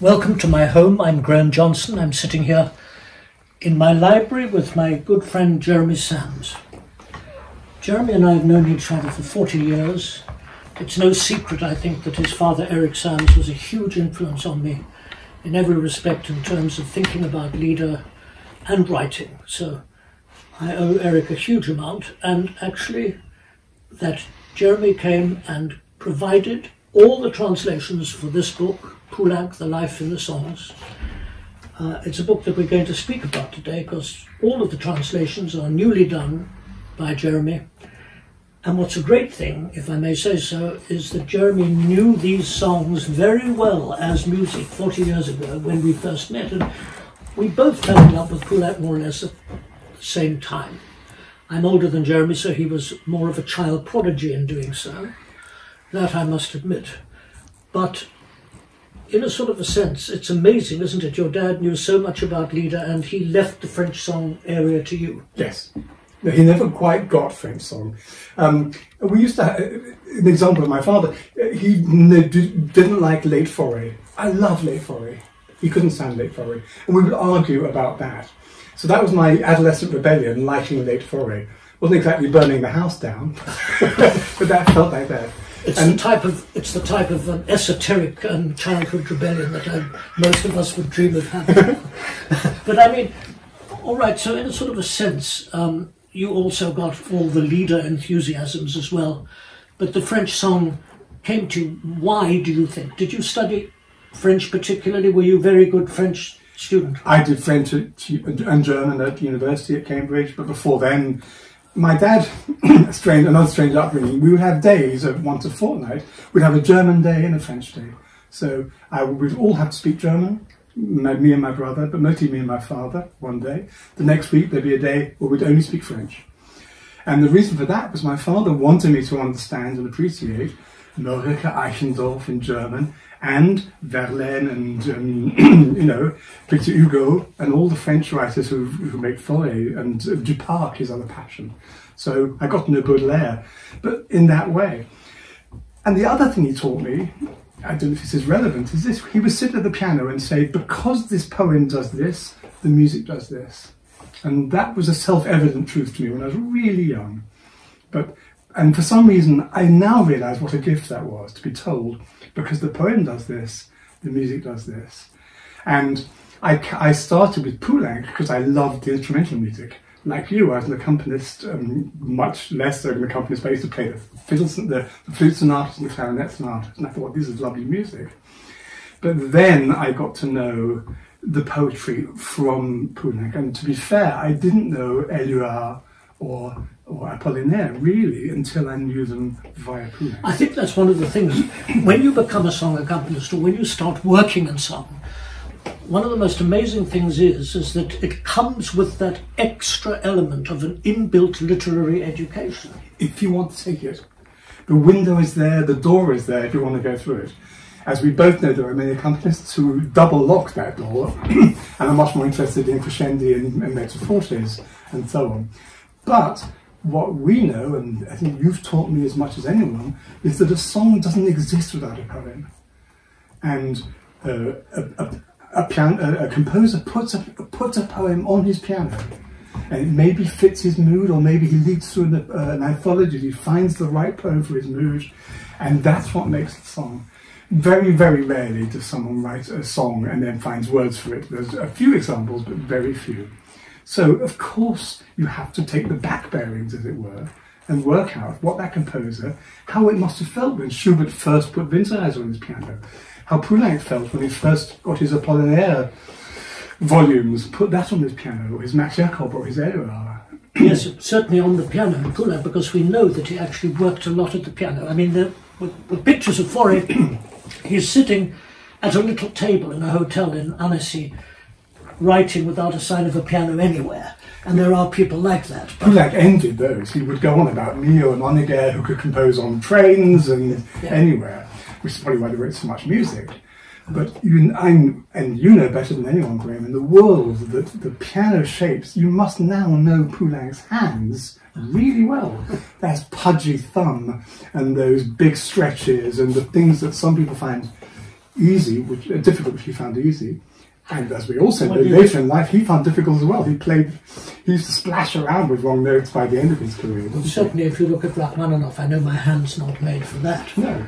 Welcome to my home. I'm Graham Johnson. I'm sitting here in my library with my good friend Jeremy Sams. Jeremy and I have known each other for 40 years. It's no secret, I think, that his father, Eric Sams, was a huge influence on me in every respect in terms of thinking about Lieder and writing. So I owe Eric a huge amount, and actually that Jeremy came and provided all the translations for this book, Poulenc, The Life in the Songs. It's a book that we're going to speak about today because all of the translations are newly done by Jeremy. And what's a great thing, if I may say so, is that Jeremy knew these songs very well as music 40 years ago when we first met. And we both fell in love with Poulenc more or less at the same time. I'm older than Jeremy, so he was more of a child prodigy in doing so. That I must admit. But in a sort of a sense, it's amazing, isn't it? Your dad knew so much about Lieder and he left the French song area to you. Yes. No, he never quite got French song. We used to have an example of my father. He didn't like late forêt. I love late forêt. He couldn't stand late forêt. And we would argue about that. So that was my adolescent rebellion, liking late forêt. Wasn't exactly burning the house down, but that felt like that. It's the type of esoteric childhood rebellion that most of us would dream of having. But I mean, all right, so in a sort of a sense, you also got all the Lieder enthusiasms as well. But the French song came to you. Why, do you think? Did you study French particularly? Were you a very good French student? I did French and German at university at Cambridge, but before then, my dad, another strange upbringing, we would have days of once a fortnight. We'd have a German day and a French day. So we'd all have to speak German, me and my brother, but mostly me and my father one day. The next week there'd be a day where we'd only speak French. And the reason for that was my father wanted me to understand and appreciate Ulrike Eichendorff in German, and Verlaine and, Victor Hugo and all the French writers who make Fauré, and Duparc, his other passion. So I got to know Baudelaire, but in that way. And the other thing he taught me, I don't know if this is relevant, is this. He would sit at the piano and say, because this poem does this, the music does this. And that was a self-evident truth to me when I was really young. And for some reason, I now realise what a gift that was, to be told, because the poem does this, the music does this. And I started with Poulenc because I loved the instrumental music. Like you, I was an accompanist, much less so an accompanist, but I used to play the fiddles, the flute sonatas and the clarinet sonatas, and I thought, this is lovely music. But then I got to know the poetry from Poulenc, and to be fair, I didn't know Éluard or Apollinaire, really, until I knew them via Poulenc. I think that's one of the things. When you become a song accompanist, or when you start working in song, one of the most amazing things is that it comes with that extra element of an inbuilt literary education. If you want to take it. The window is there, the door is there if you want to go through it. As we both know, there are many accompanists who double lock that door and are much more interested in crescendi and mezzo fortes and so on. But what we know, and I think you've taught me as much as anyone, is that a song doesn't exist without a poem. And a composer puts a poem on his piano, and it maybe fits his mood, or maybe he leads through an anthology, he finds the right poem for his mood, and that's what makes the song. Very, very rarely does someone write a song and then finds words for it. There's a few examples, but very few. So, of course, you have to take the back bearings, as it were, and work out what that composer, how it must have felt when Schubert first put Winterreise on his piano, how Poulenc felt when he first got his Apollinaire volumes, put that on his piano, or his Max Jacob, or his Éluard. Yes, certainly on the piano in Poulenc, because we know that he actually worked a lot at the piano. I mean, with pictures of Fauré, he's sitting at a little table in a hotel in Annecy, writing without a sign of a piano anywhere. And there are people like that. Poulenc envied those. He would go on about Mio and Honegger, who could compose on trains and anywhere, which is probably why they wrote so much music. But you know better than anyone, Graham, in the world that the piano shapes, you must now know Poulenc's hands really well. That pudgy thumb and those big stretches and the things that some people find easy, difficult, which he found easy. And as we also know, later in life, he found difficult as well. He used to splash around with wrong notes by the end of his career. Certainly, if you look at Rachmaninoff, I know my hand's not made for that. No.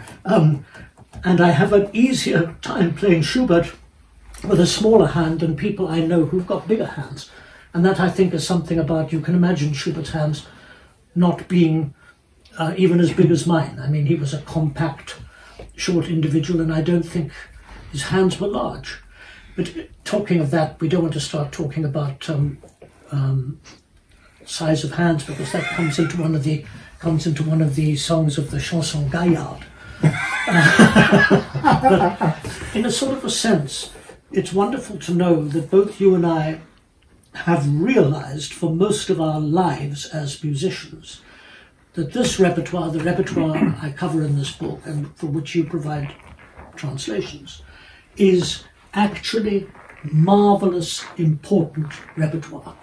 And I have an easier time playing Schubert with a smaller hand than people I know who've got bigger hands. And that, I think, is something about, you can imagine Schubert's hands not being even as big as mine. I mean, he was a compact, short individual, and I don't think his hands were large. But talking of that, we don't want to start talking about size of hands, because that comes into one of the songs of the chanson Gaillard. But in a sort of a sense, it's wonderful to know that both you and I have realized for most of our lives as musicians that this repertoire, the repertoire I cover in this book and for which you provide translations, is actually marvelous, important repertoire.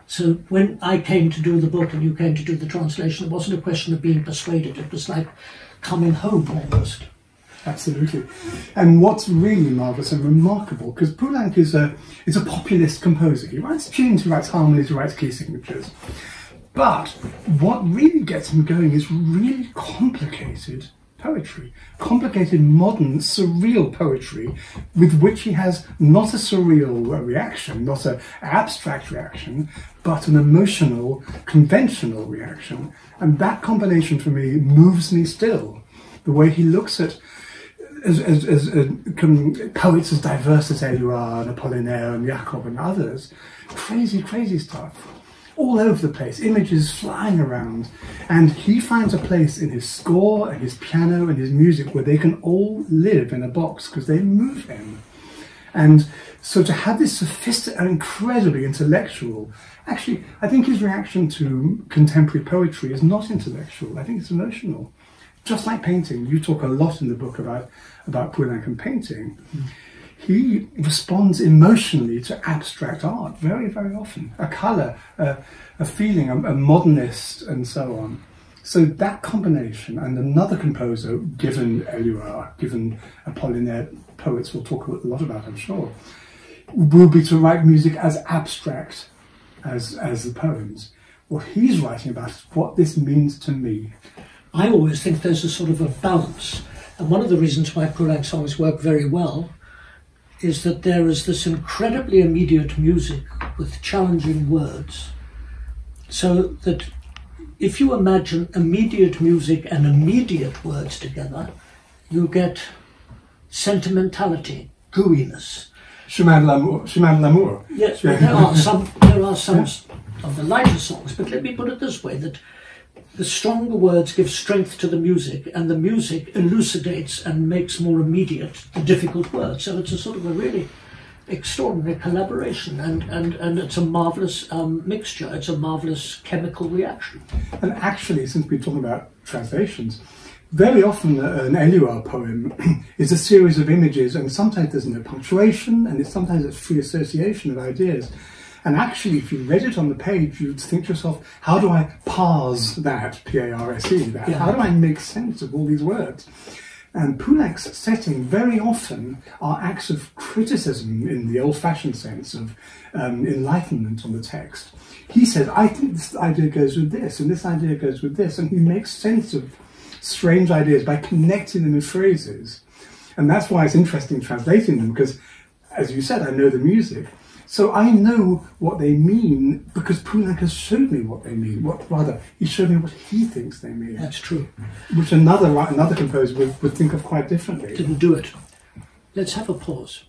So when I came to do the book and you came to do the translation, it wasn't a question of being persuaded, it was like coming home almost. Absolutely. And what's really marvellous and remarkable, because Poulenc is a populist composer. He writes tunes, he writes harmonies, he writes key signatures. But what really gets him going is really complicated poetry, complicated, modern, surreal poetry, with which he has not a surreal reaction, not an abstract reaction, but an emotional, conventional reaction. And that combination for me moves me still. The way he looks at poets as diverse as Éluard and Apollinaire and Jacob and others, crazy, crazy stuff. All over the place, images flying around, and he finds a place in his score and his piano and his music where they can all live in a box because they move him. And so to have this sophisticated and incredibly intellectual, actually, I think his reaction to contemporary poetry is not intellectual, I think it's emotional. Just like painting, you talk a lot in the book about Poulenc and painting. He responds emotionally to abstract art very, very often. A colour, a feeling, a modernist, and so on. So that combination, and another composer, given Éluard, given Apollinaire, poets we'll talk a lot about, I'm sure, will be to write music as abstract as the poems. What he's writing about is what this means to me. I always think there's a sort of a balance. And one of the reasons why Poulenc songs work very well is that there is this incredibly immediate music with challenging words. So that if you imagine immediate music and immediate words together, you get sentimentality, gooiness. Chemin de l'amour. Yes, there are some of the lighter songs, but let me put it this way, that the stronger words give strength to the music, and the music elucidates and makes more immediate the difficult words. So it's a sort of a really extraordinary collaboration, and it's a marvellous mixture. It's a marvellous chemical reaction. And actually, since we're talking about translations, very often an Éluard poem is a series of images, and sometimes there's no punctuation, and sometimes it's free association of ideas. And actually, if you read it on the page, you'd think to yourself, how do I parse that, P-A-R-S-E, that? Yeah. How do I make sense of all these words? And Poulenc's setting very often are acts of criticism in the old-fashioned sense of enlightenment on the text. He says, I think this idea goes with this, and this idea goes with this, and he makes sense of strange ideas by connecting them in phrases. And that's why it's interesting translating them, because, as you said, I know the music. So I know what they mean because Poulenc has showed me what they mean. He showed me what he thinks they mean. That's true. Which another composer would think of quite differently. Didn't do it. Let's have a pause.